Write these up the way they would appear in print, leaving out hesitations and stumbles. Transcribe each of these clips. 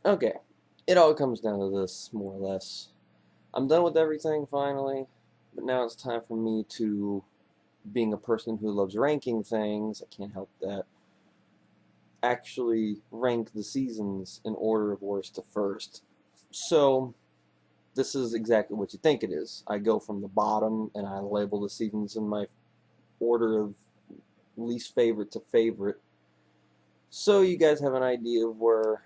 Okay, it all comes down to this, more or less. I'm done with everything finally, but now it's time for me to, being a person who loves ranking things, I can't help that, actually rank the seasons in order of worst to first. So, this is exactly what you think it is. I go from the bottom and I label the seasons in my order of least favorite to favorite. So you guys have an idea of where,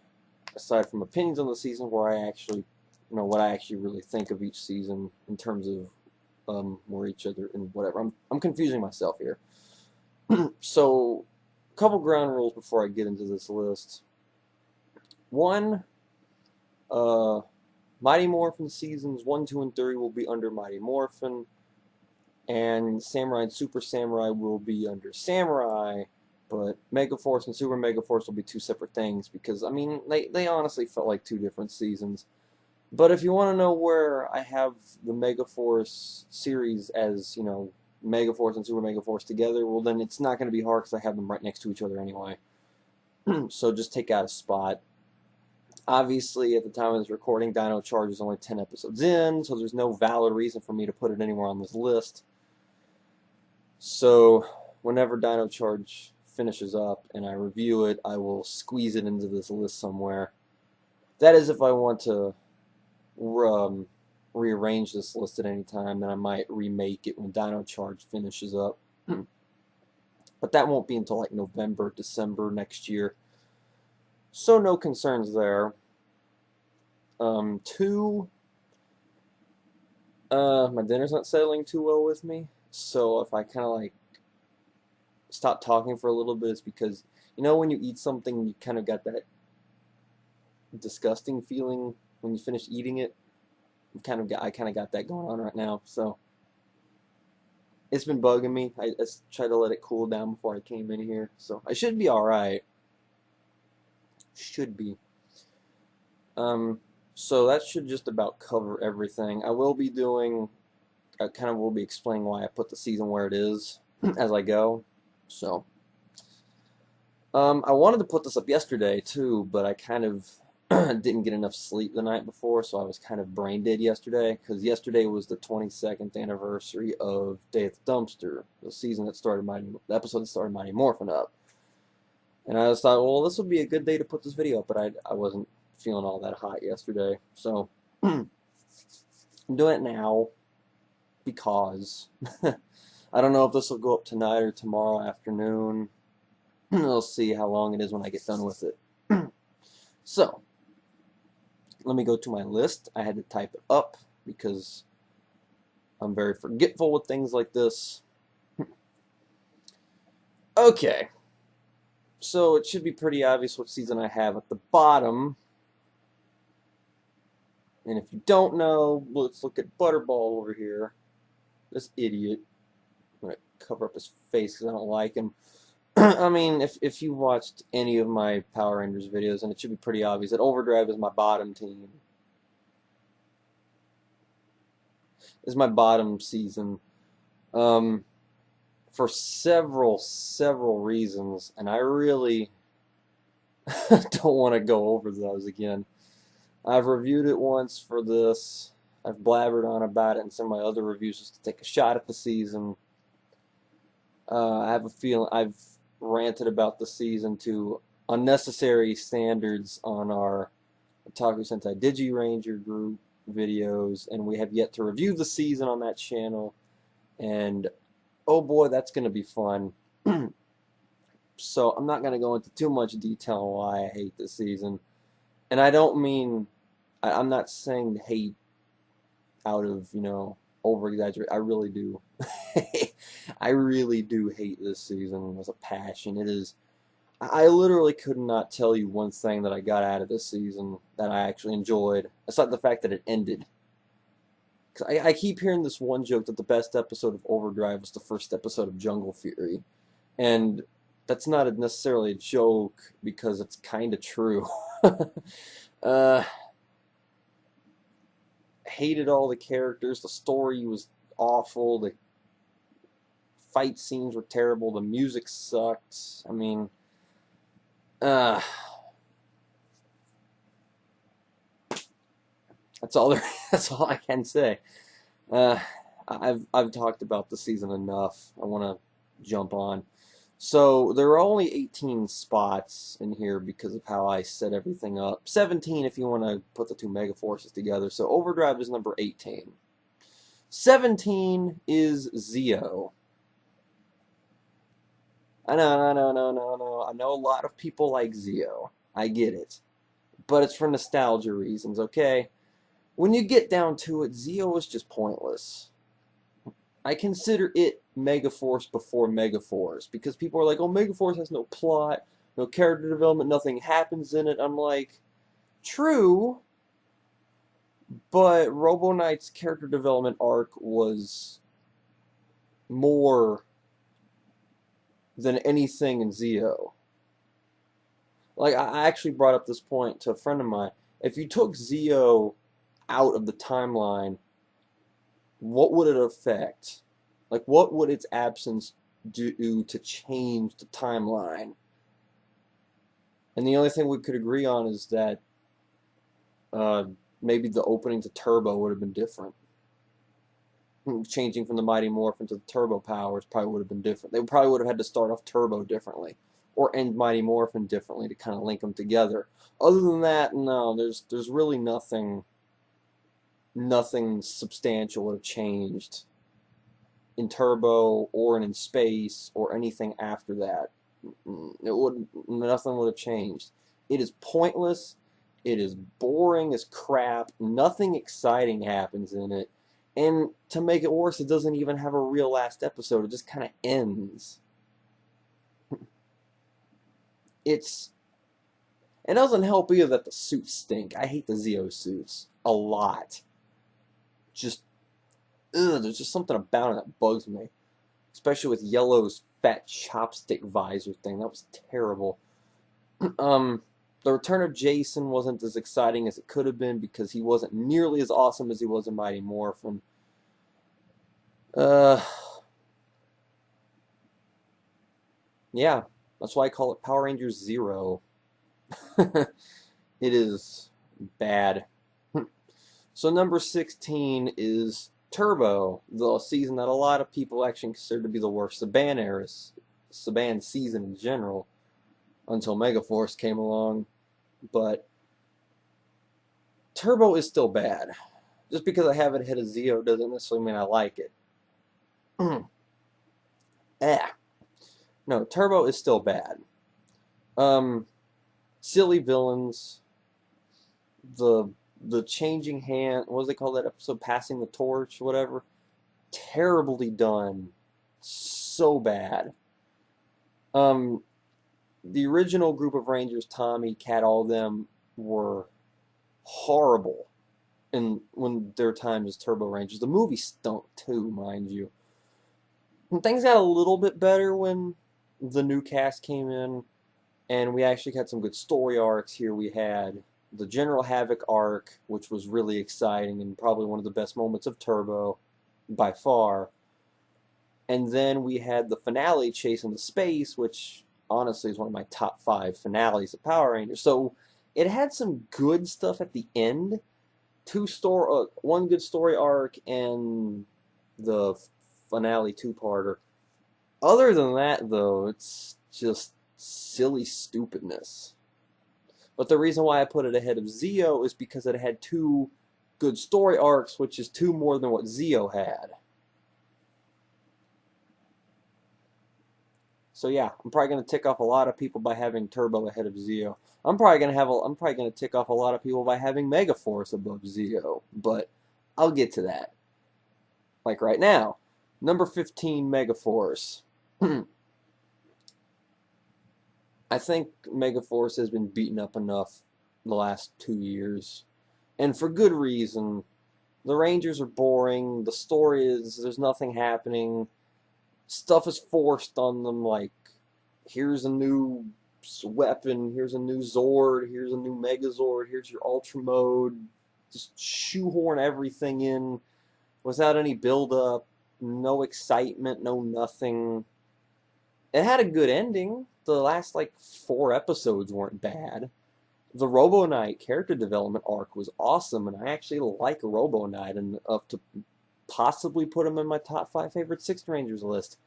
aside from opinions on the season, where I actually, what I actually really think of each season in terms of where each other and whatever. I'm confusing myself here. So, a couple ground rules before I get into this list. One, uh, Mighty Morphin seasons 1, 2, and 3 will be under Mighty Morphin, and Samurai and Super Samurai will be under Samurai, but Megaforce and Super Megaforce will be two separate things because, I mean, they honestly felt like two different seasons. But if you want to know where I have the Megaforce series as, Megaforce and Super Megaforce together, well, then it's not going to be hard because I have them right next to each other anyway. So just take out a spot. Obviously, at the time of this recording, Dino Charge is only 10 episodes in, so there's no valid reason for me to put it anywhere on this list. So, whenever Dino Charge finishes up and I review it, I will squeeze it into this list somewhere. That is if I want to rearrange this list at any time, then I might remake it when Dino Charge finishes up. But that won't be until like November, December next year. So no concerns there. Two, my dinner's not settling too well with me. So if I kind of like stop talking for a little bit, it's because, when you eat something, you kind of got that disgusting feeling when you finish eating it. I kind of got that going on right now. So it's been bugging me. I tried to let it cool down before I came in here. So I should be alright. Should be. So that should just about cover everything. I will be explaining why I put the season where it is as I go. So, I wanted to put this up yesterday too, but I kind of didn't get enough sleep the night before, so I was kind of brain dead yesterday, because yesterday was the 22nd anniversary of Day at the Dumpster, the episode that started Mighty Morphin up. And I just thought, well, this would be a good day to put this video up, but I wasn't feeling all that hot yesterday. So, I'm doing it now because I don't know if this will go up tonight or tomorrow afternoon. We'll see how long it is when I get done with it. So, let me go to my list. I had to type it up because I'm very forgetful with things like this. Okay. So it should be pretty obvious what season I have at the bottom. And if you don't know, let's look at Butterball over here. This idiot. I'm going to cover up his face because I don't like him. I mean, if you watched any of my Power Rangers videos, and it should be pretty obvious that Overdrive is my bottom team. Is my bottom season. For several reasons, and I really don't want to go over those again. I've reviewed it once for this. I've blabbered on about it in some of my other reviews just to take a shot at the season. I have a feeling I've ranted about the season to unnecessary standards on our Otaku Sentai Digi Ranger group videos, and we have yet to review the season on that channel, and oh boy, that's going to be fun. So I'm not going to go into too much detail on why I hate this season. And I don't mean, I'm not saying hate out of, over-exaggerate. I really do. I really do hate this season with a passion. It is, I literally could not tell you one thing that I got out of this season that I actually enjoyed, aside the fact that it ended. Cause I keep hearing this one joke that the best episode of Overdrive was the first episode of Jungle Fury. And that's not necessarily a joke because it's kind of true. Hated all the characters. The story was awful. The fight scenes were terrible. The music sucked. I mean, That's all there. That's all I can say. Uh, I've talked about the season enough. I want to jump on. So there are only 18 spots in here because of how I set everything up. 17 if you want to put the two Megaforces together. So Overdrive is number 18. 17 is Zeo. I know. I know a lot of people like Zeo. I get it. But it's for nostalgia reasons, okay? When you get down to it, Zeo is just pointless. I consider it Megaforce before Megaforce because people are like, oh, Megaforce has no plot, no character development, nothing happens in it. I'm like, true, but Robo Knight's character development arc was more than anything in Zeo. Like, I actually brought up this point to a friend of mine. If you took Zeo out of the timeline, what would it affect? Like, what would its absence do to change the timeline? And the only thing we could agree on is that maybe the opening to Turbo would have been different. Changing from the Mighty Morphin to the Turbo powers probably would have been different. They probably would have had to start off Turbo differently, or end Mighty Morphin differently to kind of link them together. Other than that, no, there's really nothing substantial would have changed in Turbo or in Space or anything after that. Nothing would have changed. It is pointless. It is boring as crap. Nothing exciting happens in it. And to make it worse, it doesn't even have a real last episode. It just kind of ends. It doesn't help either that the suits stink. I hate the Zeo suits a lot. Just, there's just something about it that bugs me. Especially with Yellow's fat chopstick visor thing. That was terrible. The return of Jason wasn't as exciting as it could have been because he wasn't nearly as awesome as he was in Mighty Morphin. Yeah, that's why I call it Power Rangers Zero. It is bad. So number 16 is Turbo, the season that a lot of people actually consider to be the worst Saban season in general, until Megaforce came along. But Turbo is still bad. Just because I have it ahead of Zeo doesn't necessarily mean I like it. No, Turbo is still bad. Silly villains. The changing hand, what do they call that episode? Passing the torch, whatever. Terribly done. So bad. The original group of Rangers, Tommy, Cat, all of them, were horrible when their time as Turbo Rangers. The movie stunk too, mind you. And things got a little bit better when the new cast came in, and we actually had some good story arcs here. We had the General Havoc arc, which was really exciting and probably one of the best moments of Turbo by far. And then we had the finale, Chasing the Space, which honestly is one of my top 5 finales of Power Rangers. So it had some good stuff at the end. One good story arc and the finale 2-parter. Other than that, though, it's just silly stupidness. But the reason why I put it ahead of Zeo is because it had 2 good story arcs, which is 2 more than what Zeo had. So yeah, I'm probably going to tick off a lot of people by having Turbo ahead of Zeo. I'm probably going to tick off a lot of people by having Megaforce above Zeo, but I'll get to that. Like right now, number 15, Megaforce. I think Megaforce has been beaten up enough the last 2 years, and for good reason. The Rangers are boring. The story is there's nothing happening. Stuff is forced on them, like here's a new weapon, here's a new Zord, here's a new Megazord, here's your Ultra Mode. Just shoehorn everything in without any build-up, no excitement, no nothing. It had a good ending. The last, 4 episodes weren't bad. The Robo Knight character development arc was awesome, and I actually like Robo Knight enough to possibly put him in my top 5 favorite Sixth Rangers list.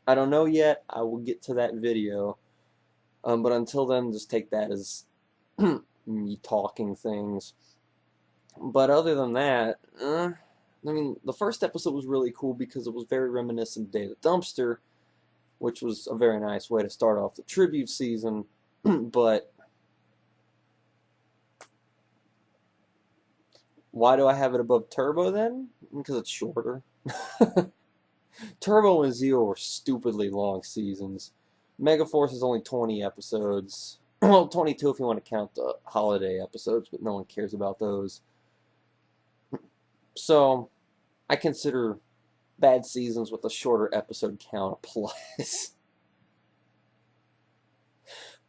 I don't know yet. I will get to that video. But until then, just take that as me talking things. But other than that, I mean, the first episode was really cool because it was very reminiscent of Day of the Dumpster, which was a very nice way to start off the tribute season. But why do I have it above Turbo then? Because it's shorter. Turbo and Zero were stupidly long seasons. Megaforce is only 20 episodes. Well, 22 if you want to count the holiday episodes, but no one cares about those. So, I consider bad seasons with a shorter episode count applies.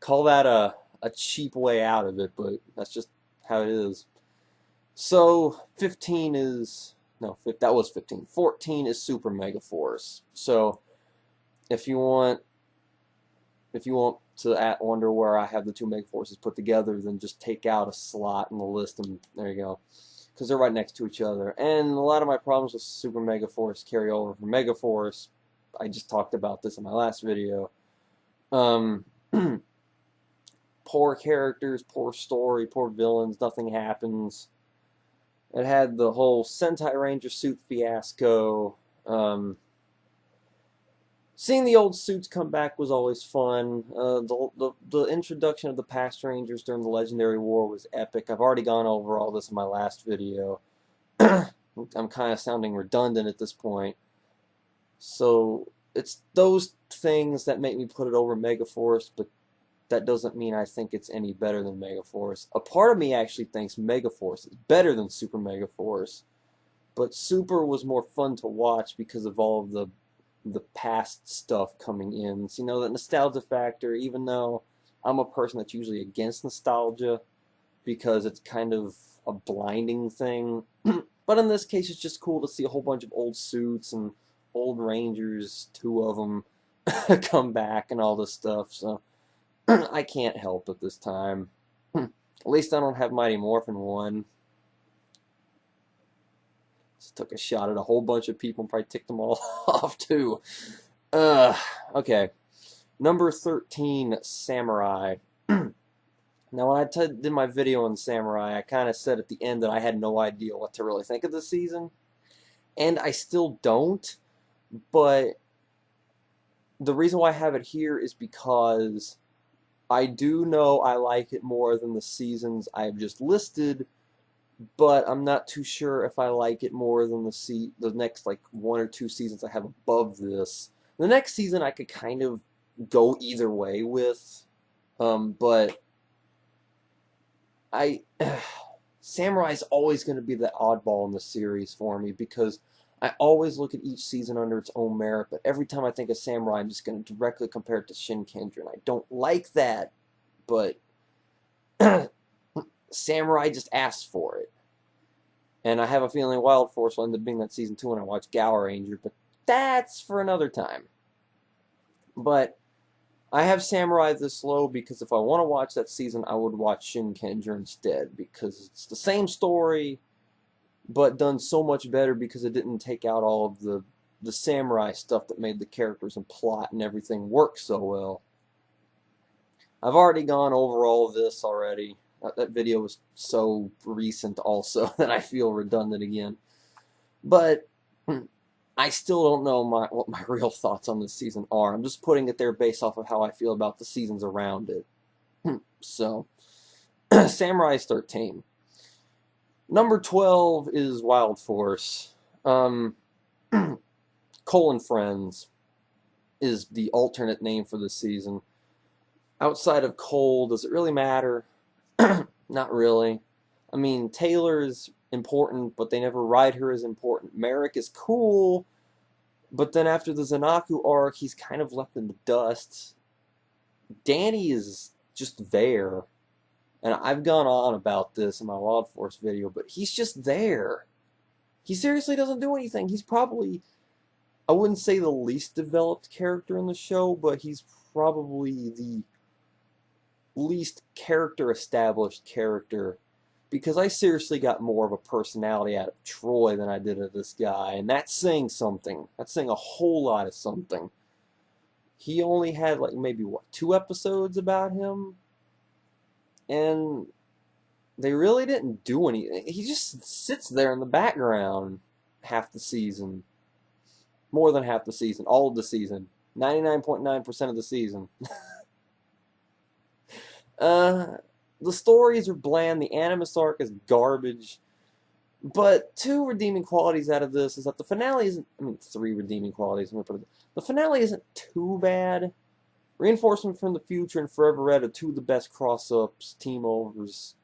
Call that a cheap way out of it, but that's just how it is. So, 15 is... No, that was 15. 14 is Super Megaforce. So, if you want to wonder where I have the two Megaforces put together, then just take out a slot in the list, and there you go. Because they're right next to each other. And a lot of my problems with Super Megaforce carry over from Megaforce. I just talked about this in my last video. Poor characters, poor story, poor villains, nothing happens. It had the whole Sentai Ranger suit fiasco. Seeing the old suits come back was always fun. The introduction of the past Rangers during the Legendary War was epic. I've already gone over all this in my last video. I'm kind of sounding redundant at this point. So, it's those things that make me put it over Megaforce, but that doesn't mean I think it's any better than Megaforce. A part of me actually thinks Megaforce is better than Super Megaforce, but Super was more fun to watch because of all of the past stuff coming in. So, you know, that nostalgia factor, even though I'm a person that's usually against nostalgia because it's kind of a blinding thing. But in this case, it's just cool to see a whole bunch of old suits and old Rangers, 2 of them, come back and all this stuff. So I can't help it this time. At least I don't have Mighty Morphin 1. Just took a shot at a whole bunch of people and probably ticked them all off too. Okay. Number 13, Samurai. Now, when I did my video on Samurai, I kind of said at the end that I had no idea what to really think of this season. And I still don't. But the reason why I have it here is because I do know I like it more than the seasons I've just listed, but I'm not too sure if I like it more than the next like 1 or 2 seasons I have above this. The next season I could kind of go either way with, but Samurai is always going to be the oddball in the series for me because I always look at each season under its own merit, but every time I think of Samurai, I'm just going to directly compare it to Shin Kendra, and I don't like that, but Samurai just asked for it. And I have a feeling Wild Force will end up being that season 2 when I watch Gower Ranger, but that's for another time. But I have Samurai this low because if I want to watch that season, I would watch Shin Kendra instead, because it's the same story, but done so much better because it didn't take out all of the samurai stuff that made the characters and plot and everything work so well. I've already gone over all of this already. That video was so recent also that I feel redundant again. But I still don't know what my real thoughts on this season are. I'm just putting it there based off of how I feel about the seasons around it. So, Samurai's 13. Number 12 is Wild Force. Cole and Friends is the alternate name for this season. Outside of Cole, does it really matter? Not really. I mean, Taylor is important, but they never write her as important. Merrick is cool, but then after the Zanaku arc, he's kind of left in the dust. Danny is just there. And I've gone on about this in my Wild Force video, but he's just there. He seriously doesn't do anything. He's probably, I wouldn't say the least developed character in the show, but he's probably least character established character, because I seriously got more of a personality out of Troy than I did of this guy, and that's saying something. That's saying a whole lot of something. He only had like maybe what, 2 episodes about him, and they really didn't do anything. He just sits there in the background half the season, more than half the season, all of the season, 99.9% of the season. The stories are bland. The Animus arc is garbage. But 2 redeeming qualities out of this is that the finale isn't. I mean, 3 redeeming qualities. I'm gonna put it. The finale isn't too bad. Reinforcement from the Future and Forever Red are 2 of the best cross-ups, team-overs.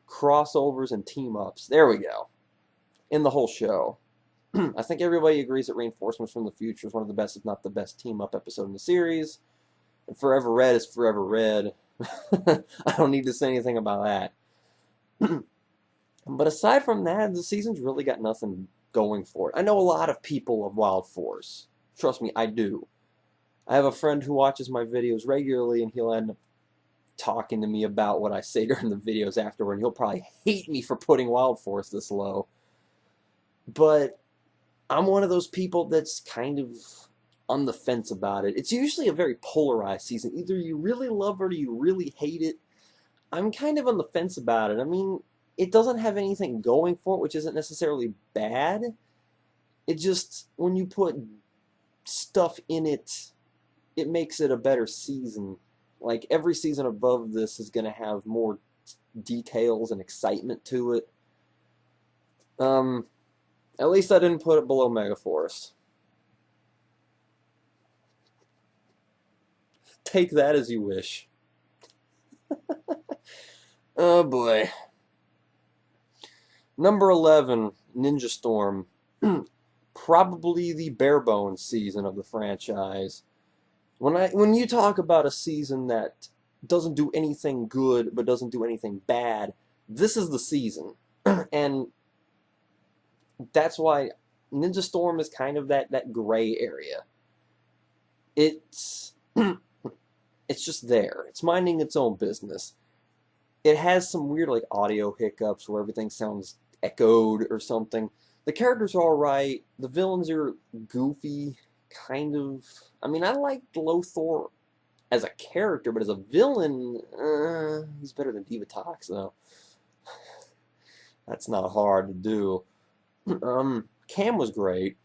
Crossovers and team-ups. There we go. In the whole show. I think everybody agrees that Reinforcements from the Future is one of the best, if not the best, team-up episode in the series. And Forever Red is Forever Red. I don't need to say anything about that. But aside from that, the season's really got nothing going for it. I know a lot of people love Wild Force. Trust me, I do. I have a friend who watches my videos regularly, and he'll end up talking to me about what I say during the videos afterward, and he'll probably hate me for putting Wild Force this low. But I'm one of those people that's kind of on the fence about it. It's usually a very polarized season. Either you really love it or you really hate it. I'm kind of on the fence about it. I mean, it doesn't have anything going for it, which isn't necessarily bad. It just, when you put stuff in it, it makes it a better season. Like, every season above this is going to have more details and excitement to it. At least I didn't put it below Megaforce. Take that as you wish. Oh boy. Number 11, Ninja Storm. Probably the bare bones season of the franchise. When you talk about a season that doesn't do anything good but doesn't do anything bad, this is the season. And that's why Ninja Storm is kind of that gray area. It's it's just there. It's minding its own business. It has some weird like audio hiccups where everything sounds echoed or something. The characters are alright. The villains are goofy, kind of. I mean, I like Lothor as a character, but as a villain, he's better than Divatox, though. That's not hard to do. Cam was great,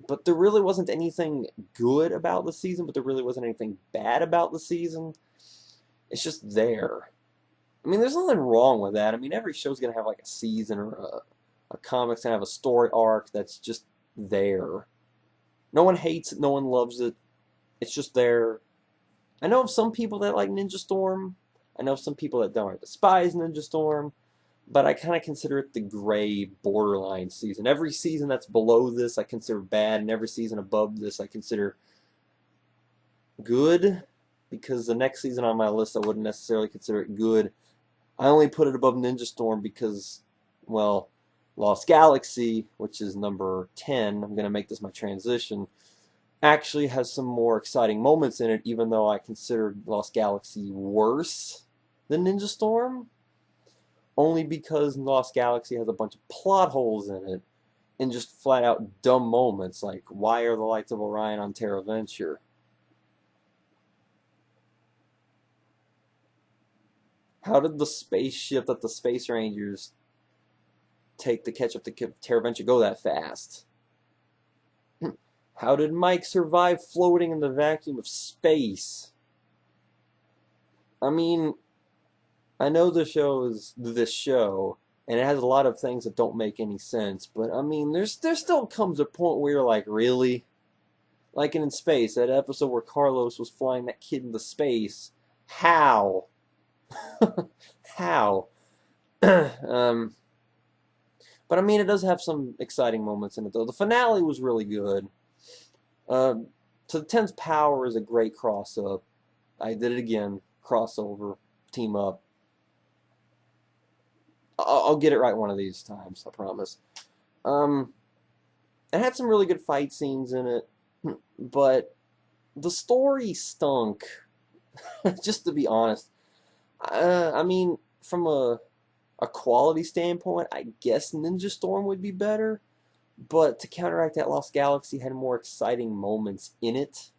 but there really wasn't anything good about the season, but there really wasn't anything bad about the season. It's just there. I mean, there's nothing wrong with that. I mean, every show's going to have like a season or a comic's going to have a story arc that's just there. No one hates it, no one loves it. It's just there. I know of some people that like Ninja Storm. I know of some people that don't despise Ninja Storm. But I kind of consider it the gray borderline season. Every season that's below this I consider bad, and every season above this I consider good, because the next season on my list I wouldn't necessarily consider it good. I only put it above Ninja Storm because, well, Lost Galaxy, which is number 10, I'm going to make this my transition, actually has some more exciting moments in it, even though I considered Lost Galaxy worse than Ninja Storm. Only because Lost Galaxy has a bunch of plot holes in it, and just flat out dumb moments, like, why are the Lights of Orion on Terra Venture? How did the spaceship that the Space Rangers take to catch up to Terra Venture go that fast? How did Mike survive floating in the vacuum of space? I mean, I know the show is this show, and it has a lot of things that don't make any sense, but I mean, there still comes a point where you're like, really? Like in Space, that episode where Carlos was flying that kid into space. How? How? But I mean, it does have some exciting moments in it, though. The finale was really good. To the 10th Power is a great cross-up. I did it again. Crossover. Team up. I'll get it right one of these times, I promise. It had some really good fight scenes in it, but the story stunk. Just to be honest. I mean, from a quality standpoint, I guess Ninja Storm would be better. But to counteract that, Lost Galaxy had more exciting moments in it,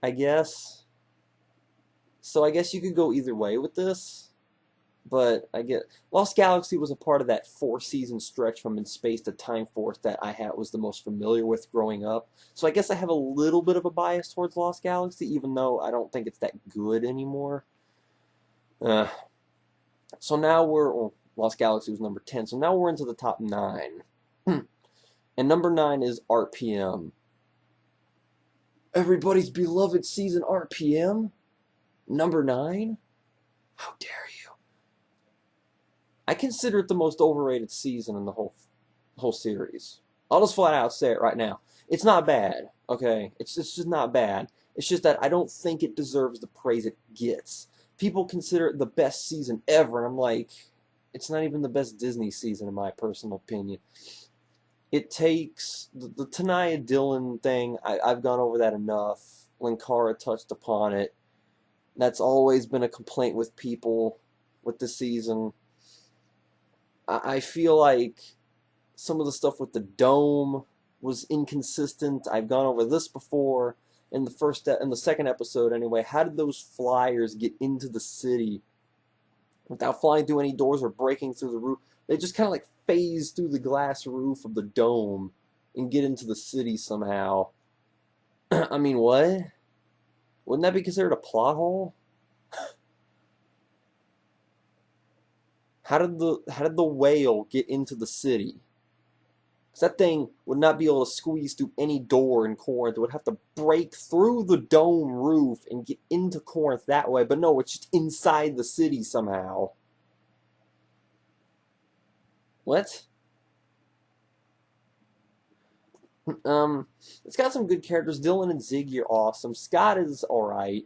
I guess. So I guess you could go either way with this. But I get Lost Galaxy was a part of that 4-season stretch from In Space to Time Force that I was the most familiar with growing up. So I guess I have a little bit of a bias towards Lost Galaxy, even though I don't think it's that good anymore. So now well, Lost Galaxy was number 10, so now we're into the top 9. And number 9 is RPM. Everybody's beloved season RPM? Number 9? How dare you? I consider it the most overrated season in the whole series. I'll just flat out say it right now. It's not bad, okay? It's just not bad. It's just that I don't think it deserves the praise it gets. People consider it the best season ever, and I'm like, it's not even the best Disney season in my personal opinion. It takes the Tanaya Dillon thing. I've gone over that enough. Linkara touched upon it. That's always been a complaint with people with the season. I feel like some of the stuff with the dome was inconsistent. I've gone over this before in the second episode anyway. How did those flyers get into the city without flying through any doors or breaking through the roof? They just kind of like phase through the glass roof of the dome and get into the city somehow. I mean, what? Wouldn't that be considered a plot hole? How did the whale get into the city? Because that thing would not be able to squeeze through any door in Corinth. It would have to break through the dome roof and get into Corinth that way. But no, it's just inside the city somehow. What? It's got some good characters. Dylan and Ziggy are awesome. Scott is alright.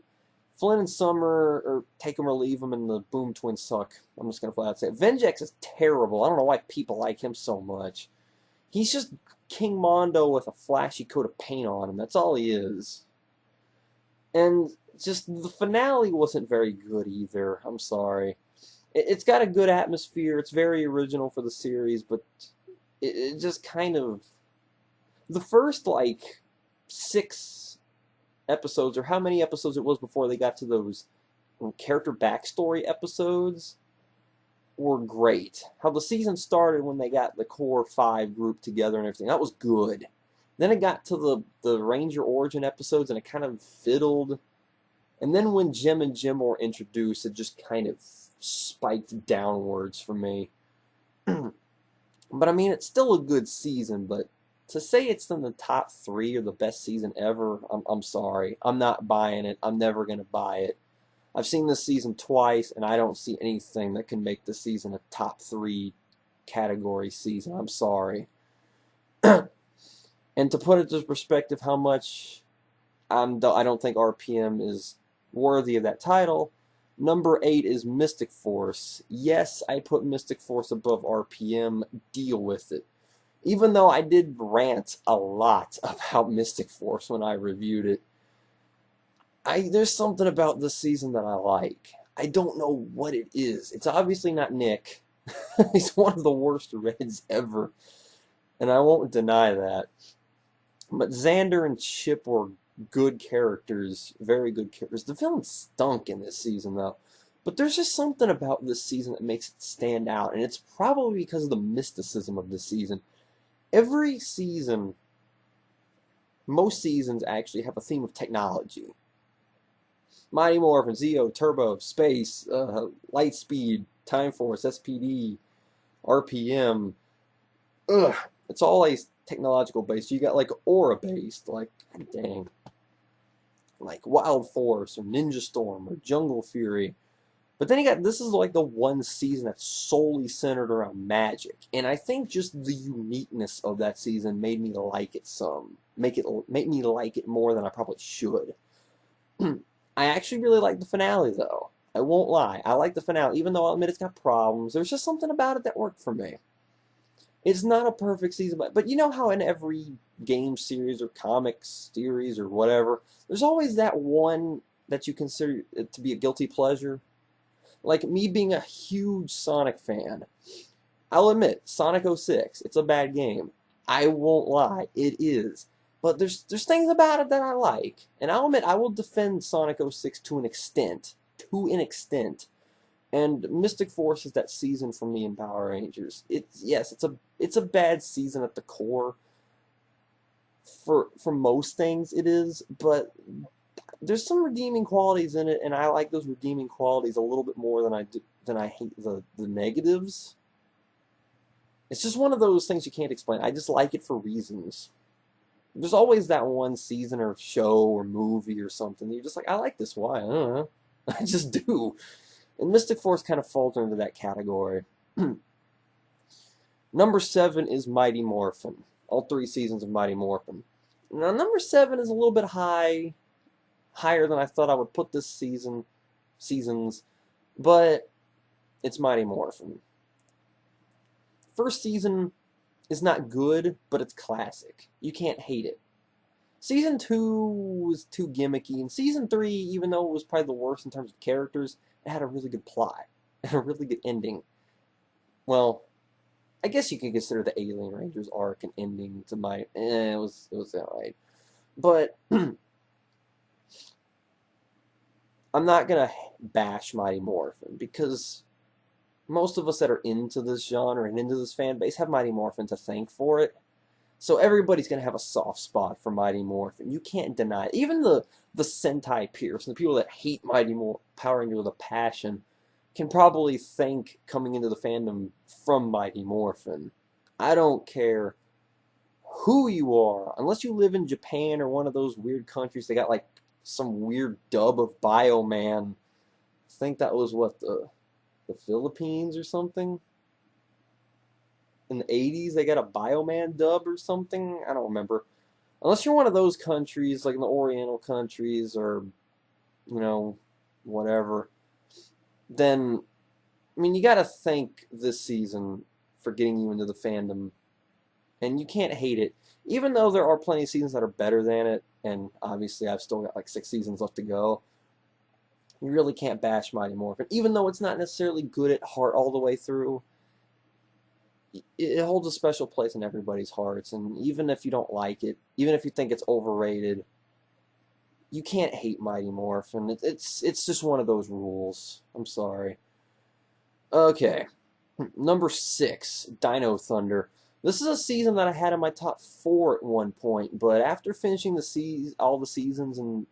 Flynn and Summer, take him or leave him, and the Boom Twins suck. I'm just going to flat out say it. Vengex is terrible. I don't know why people like him so much. He's just King Mondo with a flashy coat of paint on him. That's all he is. And just the finale wasn't very good either. I'm sorry. It's got a good atmosphere. It's very original for the series, but it just kind of... The first, like, 6 episodes, or how many episodes it was before they got to those character backstory episodes, were great. How the season started when they got the core 5 group together and everything, that was good. Then it got to the Ranger Origin episodes and it kind of fiddled. And then when Jim and Jim were introduced, it just kind of spiked downwards for me. But I mean, it's still a good season, but to say it's in the top 3 or the best season ever, I'm sorry. I'm not buying it. I'm never going to buy it. I've seen this season twice, and I don't see anything that can make this season a top 3 category season. I'm sorry. And to put it into perspective how much I don't think RPM is worthy of that title, number 8 is Mystic Force. Yes, I put Mystic Force above RPM. Deal with it. Even though I did rant a lot about Mystic Force when I reviewed it, there's something about this season that I like. I don't know what it is. It's obviously not Nick. He's one of the worst Reds ever, and I won't deny that. But Xander and Chip were good characters, very good characters. The villain stunk in this season, though. But there's just something about this season that makes it stand out, and it's probably because of the mysticism of this season. Every season, most seasons actually have a theme of technology. Mighty Morphin, Zeo, Turbo, Space, Lightspeed, Time Force, SPD, RPM. It's always technological based. You got like aura based, like dang, like Wild Force or Ninja Storm or Jungle Fury. But then you got, this is like the one season that's solely centered around magic. And I think just the uniqueness of that season made me like it some. Make me like it more than I probably should. I actually really like the finale, though. I won't lie. I like the finale, even though I'll admit it's got problems. There's just something about it that worked for me. It's not a perfect season, but you know how in every game series or comic series or whatever, there's always that one that you consider it to be a guilty pleasure. Like me being a huge Sonic fan. I'll admit, Sonic 06, it's a bad game. I won't lie, it is. But there's things about it that I like. And I'll admit, I will defend Sonic 06 to an extent. To an extent. And Mystic Force is that season for me in Power Rangers. It's a bad season at the core. For most things it is, but there's some redeeming qualities in it, and I like those redeeming qualities a little bit more than I hate the negatives. It's just one of those things you can't explain. I just like it for reasons. There's always that one season or show or movie or something. You're just like, I like this. Why? I don't know. I just do. And Mystic Force kind of falls into that category. Number 7 is Mighty Morphin. All 3 seasons of Mighty Morphin. Now, number 7 is a little bit higher than I thought I would put this seasons, but it's Mighty Morphin. First season is not good, but it's classic. You can't hate it. Season 2 was too gimmicky, and Season 3, even though it was probably the worst in terms of characters, it had a really good plot and a really good ending. Well, I guess you could consider the Alien Rangers arc an ending to my... it was alright. But I'm not going to bash Mighty Morphin, because most of us that are into this genre and into this fan base have Mighty Morphin to thank for it. So everybody's going to have a soft spot for Mighty Morphin. You can't deny it. Even the Sentai peers and the people that hate Mighty Power Rangers with a passion can probably thank coming into the fandom from Mighty Morphin. I don't care who you are, unless you live in Japan or one of those weird countries. They got like some weird dub of Bioman. I think that was what, the Philippines or something? In the 80s, they got a Bioman dub or something? I don't remember. Unless you're one of those countries, like in the Oriental countries or, you know, whatever, then, I mean, you gotta thank this season for getting you into the fandom. And you can't hate it. Even though there are plenty of seasons that are better than it, and obviously I've still got like 6 seasons left to go, you really can't bash Mighty Morphin. Even though it's not necessarily good at heart all the way through, it holds a special place in everybody's hearts. And even if you don't like it, even if you think it's overrated, you can't hate Mighty Morphin. It's just one of those rules. I'm sorry. Okay. Number 6, Dino Thunder. This is a season that I had in my top 4 at one point, but after finishing all the seasons and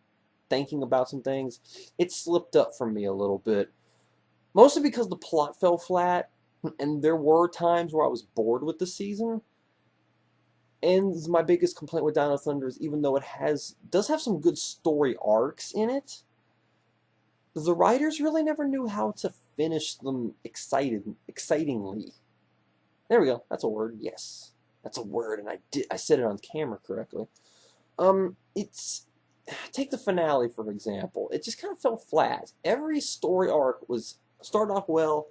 thinking about some things, it slipped up for me a little bit. Mostly because the plot fell flat, and there were times where I was bored with the season. And my biggest complaint with Dino Thunder is, even though it does have some good story arcs in it, the writers really never knew how to finish them excitingly. There we go. That's a word. Yes, that's a word, and I said it on camera correctly. Take the finale for example. It just kind of fell flat. Every story arc started off well,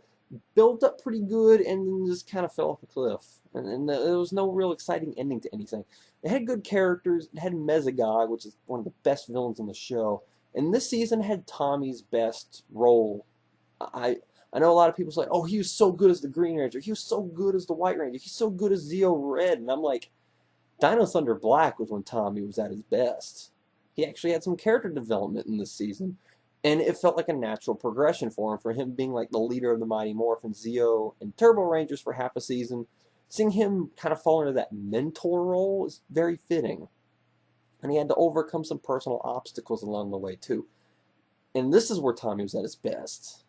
built up pretty good, and then just kind of fell off a cliff. And there was no real exciting ending to anything. It had good characters. It had Mesogog, which is one of the best villains in the show. And this season had Tommy's best role. I know a lot of people say, oh, he was so good as the Green Ranger. He was so good as the White Ranger. He's so good as Zeo Red. And I'm like, Dino Thunder Black was when Tommy was at his best. He actually had some character development in this season. And it felt like a natural progression for him being like the leader of the Mighty Morphin, Zeo, and Turbo Rangers for half a season. Seeing him kind of fall into that mentor role is very fitting. And he had to overcome some personal obstacles along the way, too. And this is where Tommy was at his best.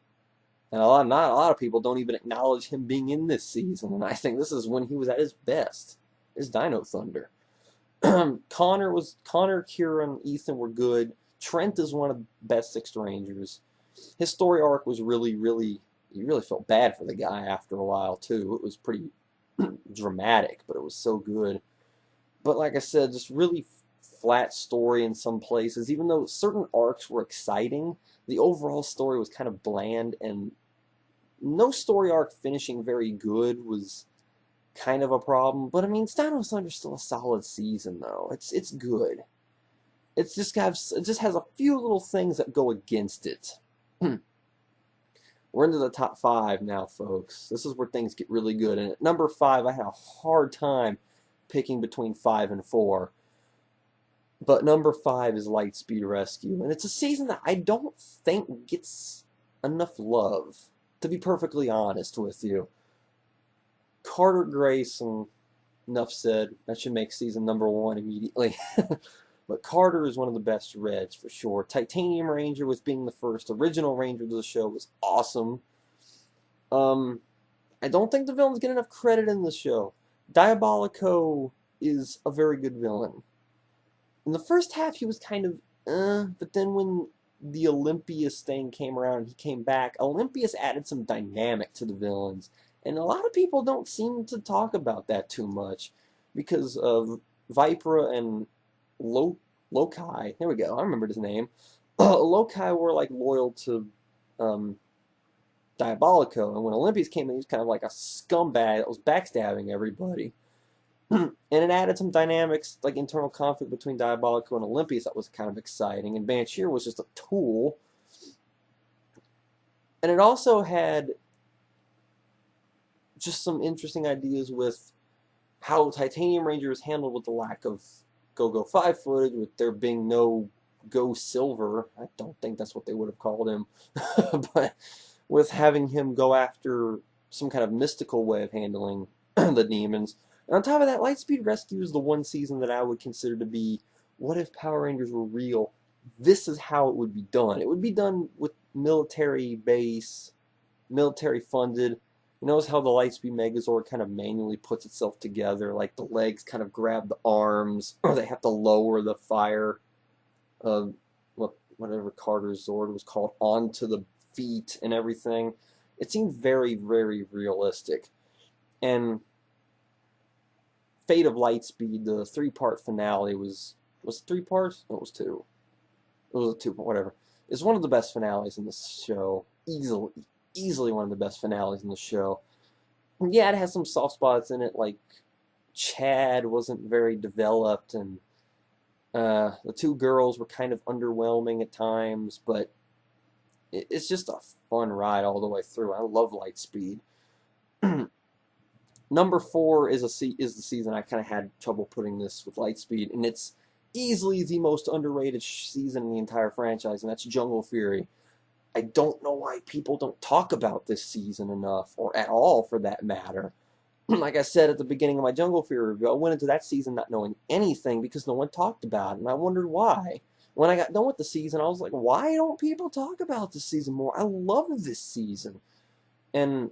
And not a lot of people don't even acknowledge him being in this season. And I think this is when he was at his best. Is Dino Thunder. Connor, Kira, and Ethan were good. Trent is one of the best Sixth Rangers. His story arc was really, you really felt bad for the guy after a while, too. It was pretty dramatic, but it was so good. But like I said, just really flat story in some places. Even though certain arcs were exciting, the overall story was kind of bland, and no story arc finishing very good was kind of a problem. But I mean, Dino Thunder's still a solid season, though. It's good. It just has a few little things that go against it. We're into the top 5 now, folks. This is where things get really good. And at number 5, I had a hard time picking between 5 and 4. But number 5 is Lightspeed Rescue. And it's a season that I don't think gets enough love, to be perfectly honest with you. Carter Grayson, enough said. That should make season number 1 immediately. But Carter is one of the best Reds, for sure. Titanium Ranger was being the first original Ranger of the show was awesome. I don't think the villains get enough credit in the show. Diabolico is a very good villain. In the first half, he was kind of, but then when the Olympius thing came around, he came back. Olympius added some dynamic to the villains, and a lot of people don't seem to talk about that too much, because of Vipera and Loci, there we go, I remembered his name. Loci were like loyal to Diabolico, and when Olympius came in, he was kind of like a scumbag that was backstabbing everybody. And it added some dynamics, like internal conflict between Diabolico and Olympius that was kind of exciting, and Banshir was just a tool. And it also had just some interesting ideas with how Titanium Ranger was handled with the lack of Go-Go 5 footage, with there being no Go Silver. I don't think that's what they would have called him. But with having him go after some kind of mystical way of handling the demons. And on top of that, Lightspeed Rescue is the one season that I would consider to be, what if Power Rangers were real? This is how it would be done. It would be done with military base, military funded. You notice how the Lightspeed Megazord kind of manually puts itself together, like the legs kind of grab the arms, or they have to lower the fire, whatever Carter's Zord was called, onto the feet and everything. It seemed very, very realistic. And Fate of Lightspeed, the 3-part finale was it 3 parts? No, it was 2. It was a 2, whatever. It's one of the best finales in the show, easily one of the best finales in the show. Yeah, it has some soft spots in it, like Chad wasn't very developed, and the 2 girls were kind of underwhelming at times, but it's just a fun ride all the way through. I love Lightspeed. Number 4 is the season I kind of had trouble putting this with Lightspeed, and it's easily the most underrated season in the entire franchise, and that's Jungle Fury. I don't know why people don't talk about this season enough, or at all for that matter. Like I said at the beginning of my Jungle Fury review, I went into that season not knowing anything because no one talked about it, and I wondered why. When I got done with the season, I was like, why don't people talk about this season more? I love this season. And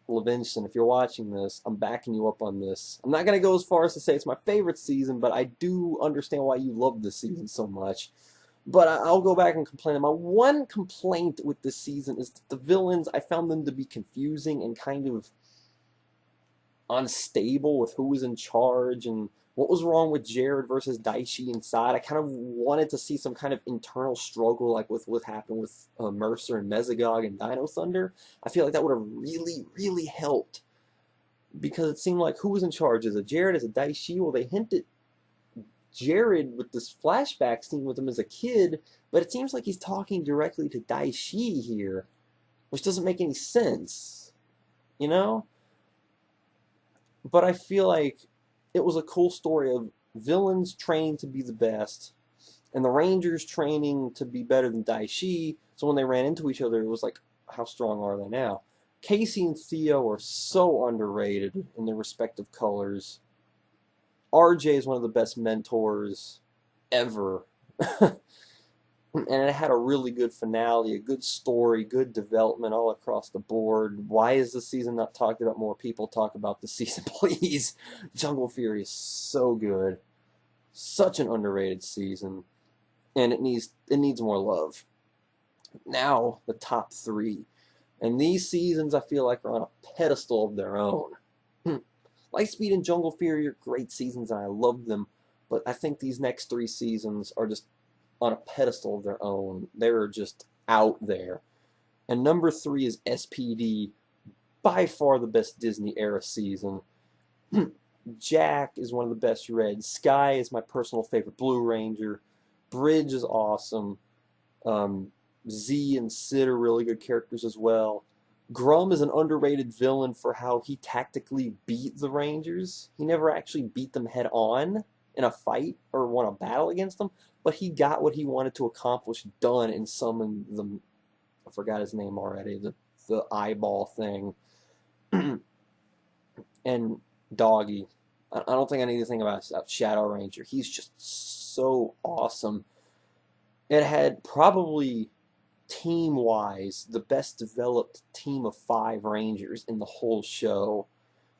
Levinson, if you're watching this, I'm backing you up on this. I'm not going to go as far as to say it's my favorite season, but I do understand why you love this season so much. But I'll go back and complain. My one complaint with this season is that the villains, I found them to be confusing and kind of unstable with who was in charge and what was wrong with Jared versus Daishi inside. I kind of wanted to see some kind of internal struggle, like with what happened with Mercer and Mesogog and Dino Thunder. I feel like that would have really, really helped, because it seemed like who was in charge? Is it Jared? Is it Daishi? Well, they hinted Jared with this flashback scene with him as a kid, but it seems like he's talking directly to Daishi here, which doesn't make any sense, you know? But I feel like it was a cool story of villains training to be the best, and the Rangers training to be better than Daishi, so when they ran into each other, it was like, how strong are they now? Casey and Theo are so underrated in their respective colors. RJ is one of the best mentors ever. And it had a really good finale, a good story, good development all across the board. Why is this season not talked about more? People talk about this season, please. Jungle Fury is so good. Such an underrated season. And it needs more love. Now, the top 3. And these seasons, I feel like, are on a pedestal of their own. Lightspeed and Jungle Fury are great seasons, and I love them. But I think these next 3 seasons are just on a pedestal of their own. They're just out there. And number 3 is SPD by far the best Disney era season. Jack is one of the best Reds. Sky is my personal favorite Blue Ranger. Bridge is awesome. Z and Sid are really good characters as well. Grum is an underrated villain for how he tactically beat the Rangers. He never actually beat them head on in a fight or won a battle against them, but he got what he wanted to accomplish done and summoned them. I forgot his name already. The eyeball thing. And Doggy. I don't think I need to think about Shadow Ranger. He's just so awesome. It had probably, team-wise, the best developed team of 5 Rangers in the whole show.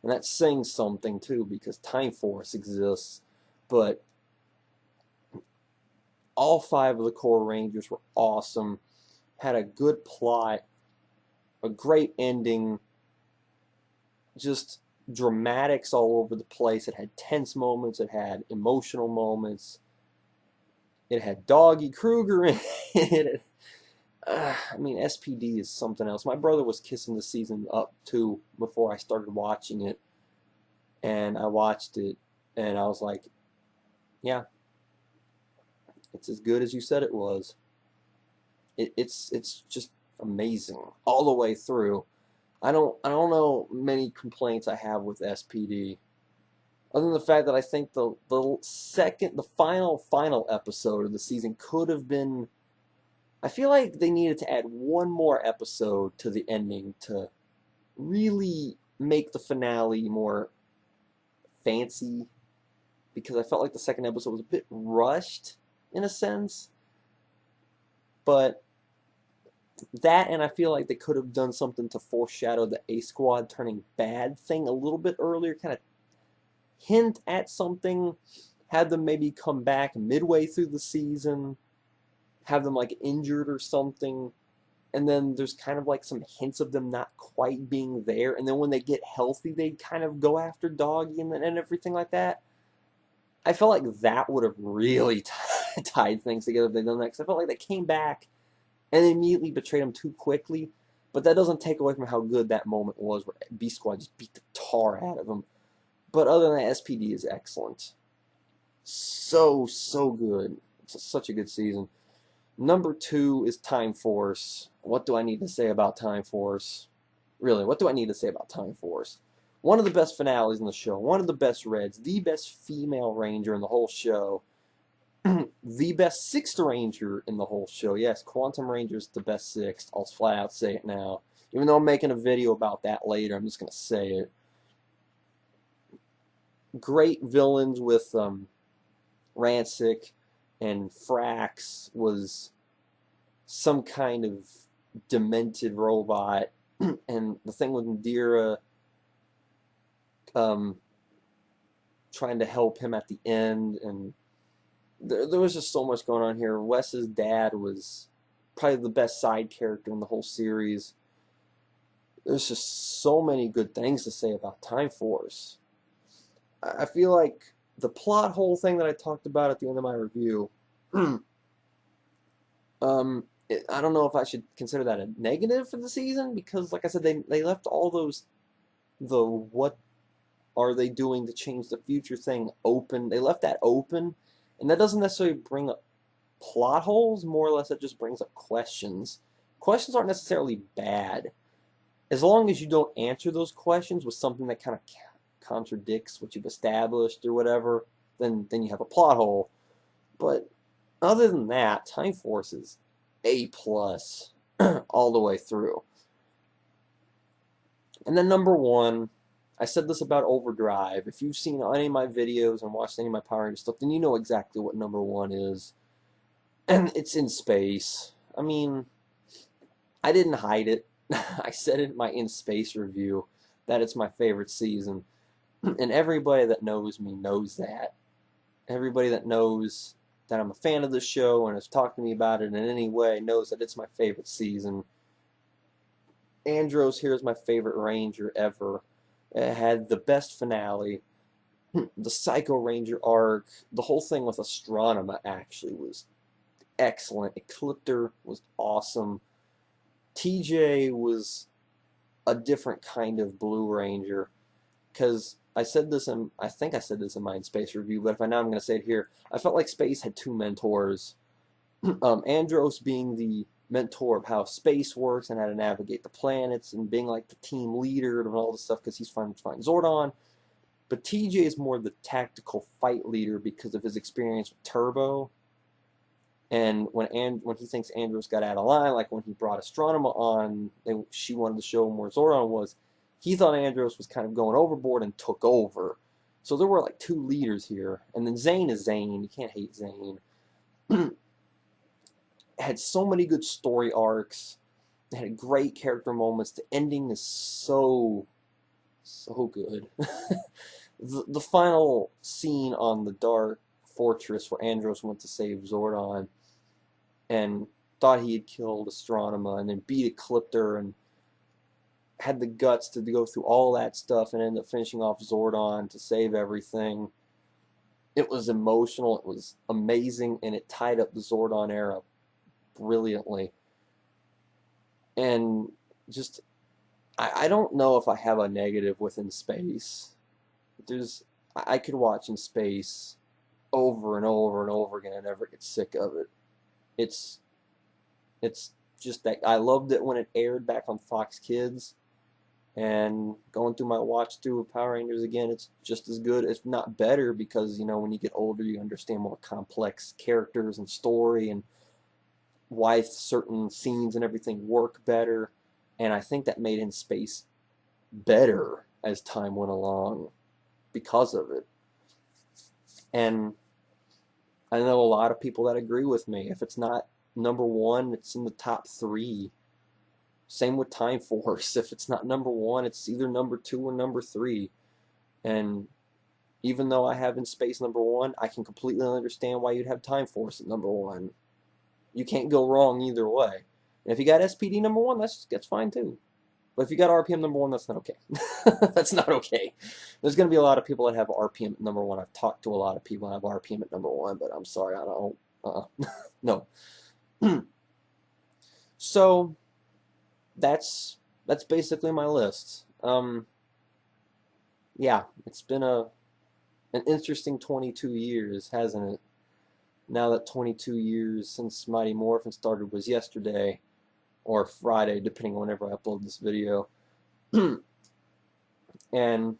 And that's saying something, too, because Time Force exists. But all 5 of the core Rangers were awesome. Had a good plot. A great ending. Just dramatics all over the place. It had tense moments. It had emotional moments. It had Doggy Kruger in it. I mean, SPD is something else. My brother was kissing the season up too before I started watching it, and I watched it, and I was like, "Yeah, it's as good as you said it was." It's just amazing all the way through. I don't know many complaints I have with SPD, other than the fact that I think the final episode of the season could have been. I feel like they needed to add one more episode to the ending to really make the finale more fancy, because I felt like the second episode was a bit rushed in a sense. But that, and I feel like they could have done something to foreshadow the A-Squad turning bad thing a little bit earlier, kind of hint at something, have them maybe come back midway through the season, have them like injured or something, and then there's kind of like some hints of them not quite being there, and then when they get healthy they kind of go after Doggy and everything like that. I felt like that would have really tied things together if they'd done that, because I felt like they came back and they immediately betrayed him too quickly. But that doesn't take away from how good that moment was, where B Squad just beat the tar out of him. But other than that, SPD is excellent. So good. It's such a good season. Number 2 is Time Force. What do I need to say about Time Force? Really, what do I need to say about Time Force? One of the best finales in the show. One of the best Reds. The best female Ranger in the whole show. The best 6th Ranger in the whole show. Yes, Quantum Ranger's the best 6th. I'll flat out say it now. Even though I'm making a video about that later, I'm just going to say it. Great villains with Rancic, and Frax was some kind of demented robot. And the thing with Nadira trying to help him at the end, and there was just so much going on here. Wes's dad was probably the best side character in the whole series. There's just so many good things to say about Time Force. I feel like the plot hole thing that I talked about at the end of my review, I don't know if I should consider that a negative for the season, because like I said, they left all those, the what are they doing to change the future thing open. They left that open, and that doesn't necessarily bring up plot holes. More or less, it just brings up questions. Questions aren't necessarily bad, as long as you don't answer those questions with something that kind of contradicts what you've established or whatever, then you have a plot hole. But other than that, Time Force is A+ all the way through. And then number 1, I said this about Overdrive. If you've seen any of my videos and watched any of my Power Rangers stuff, then you know exactly what number 1 is. And it's in space. I mean, I didn't hide it. I said it in my In Space review that it's my favorite season. And everybody that knows me knows that. Everybody that knows that I'm a fan of the show and has talked to me about it in any way knows that it's my favorite season. Andros here is my favorite Ranger ever. It had the best finale. The Psycho Ranger arc, the whole thing with Astronema actually was excellent. Ecliptor was awesome. TJ was a different kind of Blue Ranger. Because I think I said this in my In Space review, but if I now I'm going to say it here. I felt like Space had two mentors. Andros being the mentor of how space works and how to navigate the planets, and being like the team leader and all this stuff because he's trying to find Zordon. But TJ is more the tactical fight leader because of his experience with Turbo. And when he thinks Andros got out of line, like when he brought Astronema on, she wanted to show him where Zordon was, he thought Andros was kind of going overboard and took over. So there were like two leaders here. And then Zane is Zane. You can't hate Zane. Had so many good story arcs. It had great character moments. The ending is so good. The final scene on the Dark Fortress where Andros went to save Zordon and thought he had killed Astronema and then beat Ecliptor and had the guts to go through all that stuff and end up finishing off Zordon to save everything. It was emotional. It was amazing, and it tied up the Zordon era brilliantly. And just, I don't know if I have a negative within Space. I could watch In Space over and over and over again and never get sick of it. It's just that I loved it when it aired back on Fox Kids, and going through my watch through of Power Rangers again, it's just as good, if not better, because, you know, when you get older you understand more complex characters and story and why certain scenes and everything work better, and I think that made In Space better as time went along because of it. And I know a lot of people that agree with me. If it's not number one, it's in the top 3. Same with Time Force. If it's not number 1, it's either number 2 or number 3. And even though I have In Space number 1, I can completely understand why you'd have Time Force at number 1. You can't go wrong either way. And if you got SPD number 1, that's fine too. But if you got RPM number 1, that's not okay. That's not okay. There's going to be a lot of people that have RPM at number 1. I've talked to a lot of people that have RPM at number 1, but I'm sorry, I don't. No. So that's basically my list. Yeah, it's been an interesting 22 years, hasn't it? Now that 22 years since Mighty Morphin started was yesterday, or Friday, depending on whenever I upload this video. And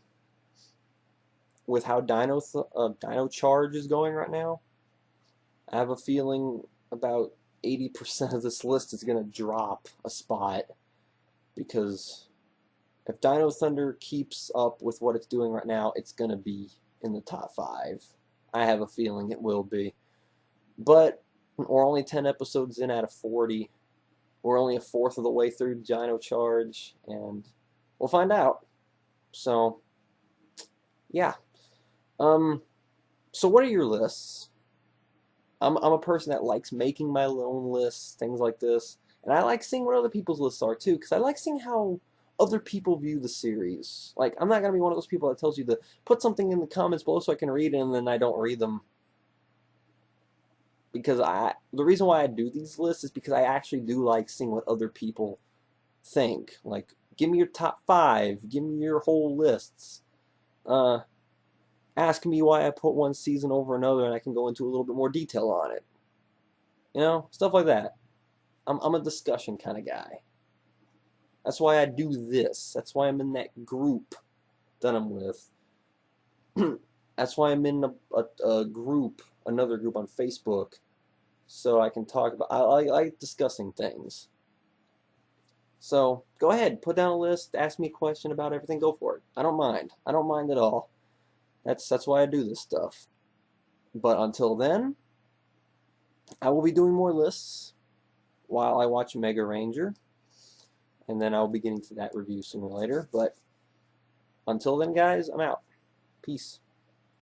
with how Dino Charge is going right now, I have a feeling about 80% of this list is going to drop a spot, because if Dino Thunder keeps up with what it's doing right now, it's going to be in the top 5. I have a feeling it will be. But we're only 10 episodes in out of 40. We're only a fourth of the way through Dino Charge, and we'll find out. So, yeah. So what are your lists? I'm a person that likes making my own lists, things like this. And I like seeing what other people's lists are too, because I like seeing how other people view the series. Like, I'm not going to be one of those people that tells you to put something in the comments below so I can read it, and then I don't read them. Because the reason why I do these lists is because I actually do like seeing what other people think. Like, give me your top 5, give me your whole lists. Ask me why I put one season over another, and I can go into a little bit more detail on it. You know, stuff like that. I'm a discussion kind of guy. That's why I do this. That's why I'm in that group that I'm with. That's why I'm in a group, another group on Facebook, so I can talk about. I like discussing things. So go ahead, put down a list, ask me a question about everything, go for it. I don't mind. I don't mind at all. That's why I do this stuff. But until then, I will be doing more lists while I watch Mega Ranger, and then I'll be getting to that review sooner or later. But until then, guys, I'm out. Peace.